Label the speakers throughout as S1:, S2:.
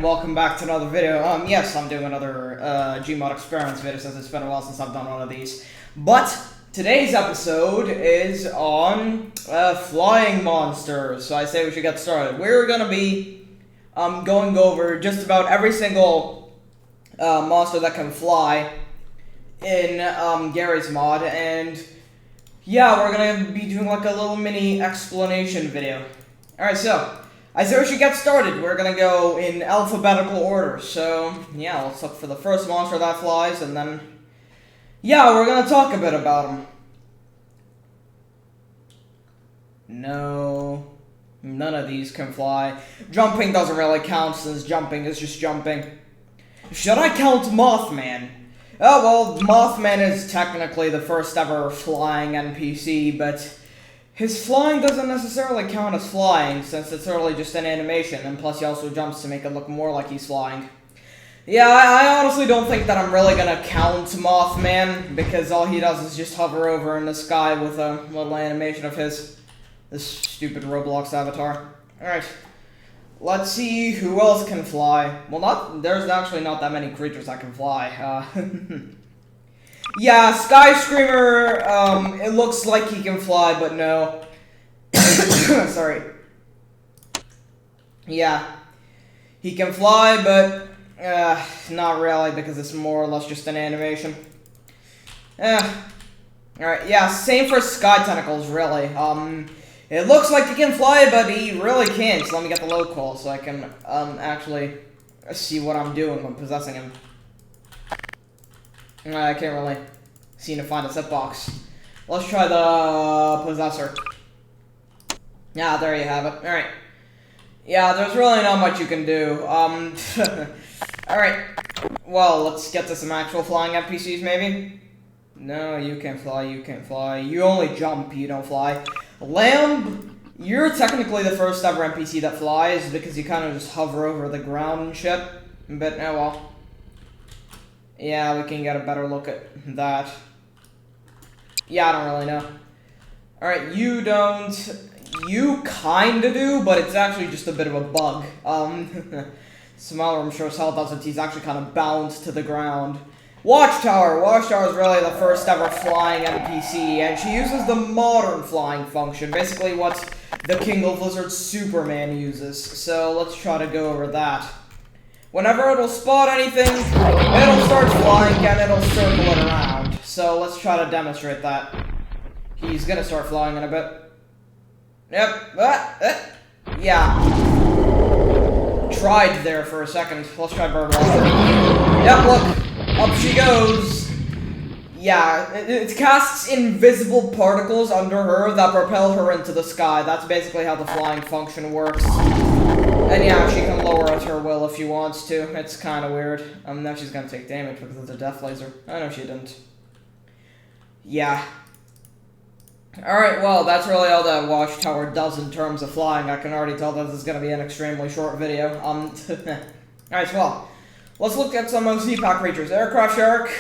S1: welcome back to another video. Yes, I'm doing another GMOD experiments video since it's been a while since I've done one of these. But today's episode is on flying monsters, so I say we should get started. We're gonna be going over just about every single monster that can fly in Gary's mod, and yeah, we're gonna be doing like a little mini explanation video. Alright, so I say we should get started. We're gonna go in alphabetical order. So, yeah, let's look for the first monster that flies, and then, yeah, we're gonna talk a bit about him. No, none of these can fly. Jumping doesn't really count, since jumping is just jumping. Should I count Mothman? Oh, well, Mothman is technically the first ever flying NPC, but his flying doesn't necessarily count as flying, since it's really just an animation, and plus he also jumps to make it look more like he's flying. Yeah, I honestly don't think that I'm really gonna count Mothman, because all he does is just hover over in the sky with a little animation of his. This stupid Roblox avatar. Alright, let's see who else can fly. Well, there's actually not that many creatures that can fly. Yeah, Sky Screamer, it looks like he can fly, but no. Sorry. Yeah, he can fly, but not really, because it's more or less just an animation. Alright, yeah, same for Sky Tentacles, really. It looks like he can fly, but he really can't, so let me get the load call so I can, actually see what I'm doing when possessing him. I can't really seem to find a set box. Let's try the Possessor. Yeah, there you have it. Alright. Yeah, there's really not much you can do. Alright. Well, let's get to some actual flying NPCs, maybe? No, you can't fly, you can't fly. You only jump, you don't fly. Lamb, you're technically the first ever NPC that flies, because you kind of just hover over the ground and shit. But, oh well. Yeah, we can get a better look at that. Yeah, I don't really know. Alright, you don't... You kinda do, but it's actually just a bit of a bug. Smaller, I'm sure as hell doesn't. He's actually kind of bound to the ground. Watchtower! Watchtower is really the first ever flying NPC, and she uses the modern flying function. Basically what the King of Lizards Superman uses. So, let's try to go over that. Whenever it'll spot anything, it'll start flying and it'll circle it around. So let's try to demonstrate that. He's gonna start flying in a bit. Yep. Yeah. Tried there for a second. Let's try bird water. Yep, look. Up she goes. Yeah, it casts invisible particles under her that propel her into the sky. That's basically how the flying function works. And yeah, she can lower at her will if she wants to. It's kind of weird. Now she's gonna take damage because of the death laser. I know she didn't. Yeah. Alright, well, that's really all that Watchtower does in terms of flying. I can already tell that this is gonna be an extremely short video. Alright, well, let's look at some of Deepak Creatures. Aircraft Shark,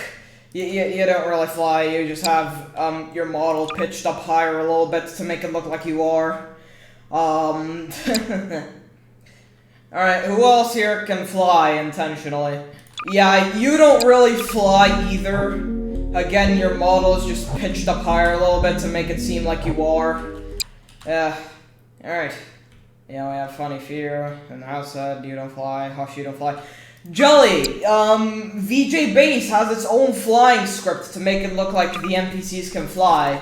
S1: you don't really fly. You just have your model pitched up higher a little bit to make it look like you are. Alright, who else here can fly intentionally? Yeah, you don't really fly either. Again, your model is just pitched up higher a little bit to make it seem like you are. Alright. Yeah, we have Funny Fear, and Outside, you don't fly, Hush, you don't fly. Jelly! VJ Base has its own flying script to make it look like the NPCs can fly.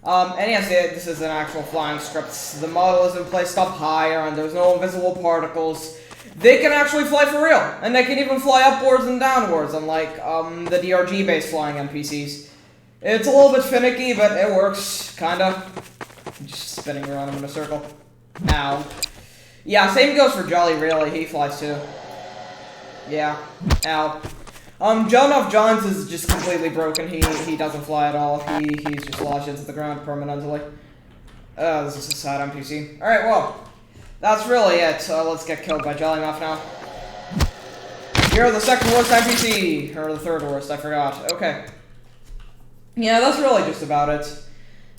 S1: And yes, this is an actual flying script. The model isn't placed up higher, and there's no invisible particles. They can actually fly for real, and they can even fly upwards and downwards, unlike the DRG-based flying NPCs. It's a little bit finicky, but it works, kinda. Just spinning around him in a circle. Ow. Yeah, same goes for Jolly, really. He flies too. Yeah. Ow. John of Johns is just completely broken. He doesn't fly at all. He's just lodged into the ground permanently. This is a sad NPC. Alright, well, that's really it. Let's get killed by Jollymuff now. You're the second worst NPC! Or the third worst, I forgot. Okay. Yeah, that's really just about it.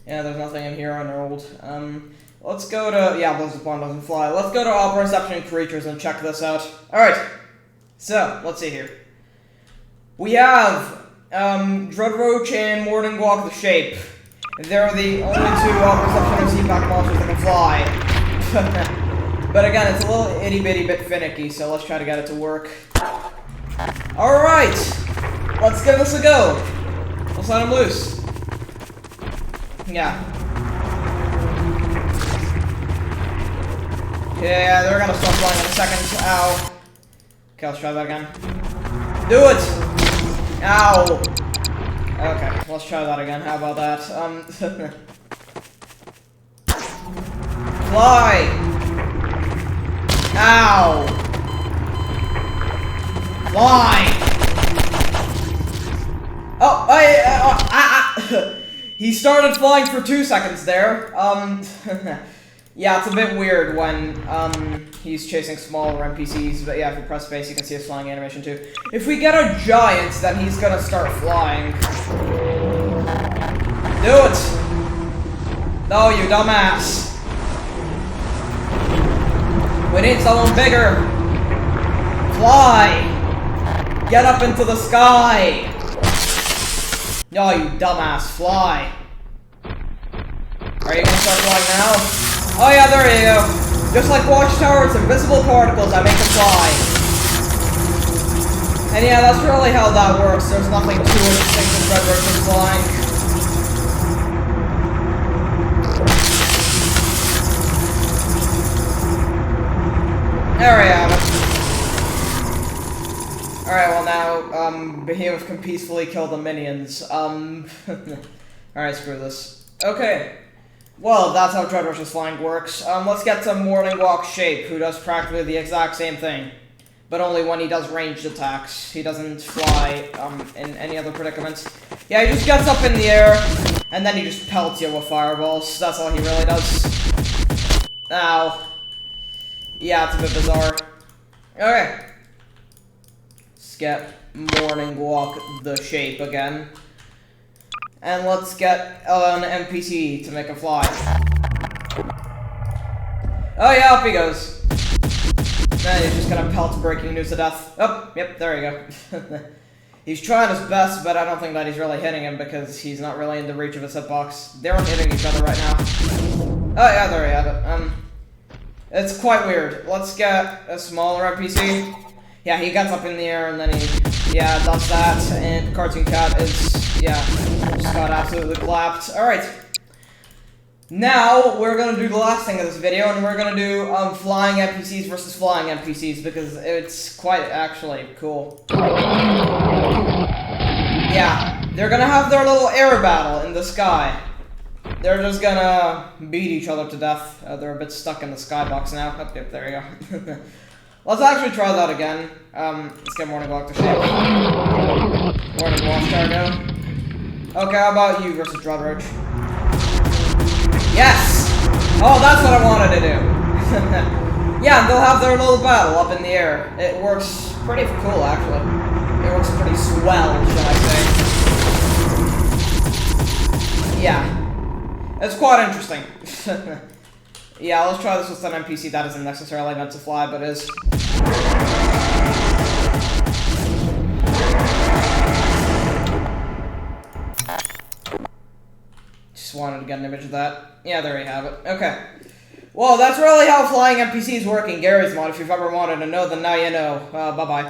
S1: Yeah, there's nothing in here on old. Let's go to... Yeah, Blizzard Spawn doesn't fly. Let's go to Perception Creatures and check this out. Alright. So, let's see here. We have Dreadroach and Morning Walk the Shape. They're the only two Perception or Deepak monsters that can fly. But again, it's a little itty-bitty bit finicky, so let's try to get it to work. Alright! Let's give this a go. Let's let him loose. Yeah. Yeah, they're gonna start flying in a second. Ow. Okay, let's try that again. Do it! Ow! Okay, let's try that again. How about that? Fly! Ow! Fly! Oh, he started flying for 2 seconds there. Yeah, it's a bit weird when he's chasing smaller NPCs, but yeah, if you press space, you can see his flying animation too. If we get a giant, then he's gonna start flying. Do it! No, you dumbass! We need someone bigger! Fly! Get up into the sky! No, you dumbass, fly! Are you gonna start flying now? Oh yeah, there you go. Just like Watchtower, it's invisible particles that make them fly. And yeah, that's really how that works. There's nothing to it except the Trevor is flying. There we have it. Alright, well now, Behemoth can peacefully kill the minions. Alright, screw this. Okay. Well, that's how Dreadrush's flying works. Let's get some Morning Walk Shape, who does practically the exact same thing. But only when he does ranged attacks. He doesn't fly, in any other predicaments. Yeah, he just gets up in the air, and then he just pelts you with fireballs. That's all he really does. Ow. Yeah, it's a bit bizarre. Okay. Let's get Morning Walk the Shape again. And let's get an NPC to make him fly. Oh yeah, up he goes. Then he's just gonna pelt breaking news to death. Oh, yep, there you go. He's trying his best, but I don't think that he's really hitting him because he's not really in the reach of his hitbox. They're hitting each other right now. Oh yeah, there you have it. It's quite weird. Let's get a smaller NPC. Yeah, he gets up in the air and then he, yeah, does that. And Cartoon Cat is, yeah, just got absolutely clapped. Alright. Now, we're gonna do the last thing of this video, and we're gonna do, flying NPCs versus flying NPCs, because it's quite, actually, cool. Yeah, they're gonna have their little air battle in the sky. They're just gonna beat each other to death. They're a bit stuck in the skybox now. Oh, yep, there you go. Let's actually try that again. Let's get Morning Walk to Shape. Morning Walk, go. Okay, how about you versus Dreadroach? Yes! Oh, that's what I wanted to do. Yeah, they'll have their little battle up in the air. It works pretty cool, actually. It works pretty swell, shall I say. Yeah. It's quite interesting. Yeah, let's try this with an NPC that isn't necessarily meant to fly, but is. Just wanted to get an image of that. Yeah, there you have it. Okay. Well, that's really how flying NPCs work in Gary's mod. If you've ever wanted to know, then now you know. Bye-bye.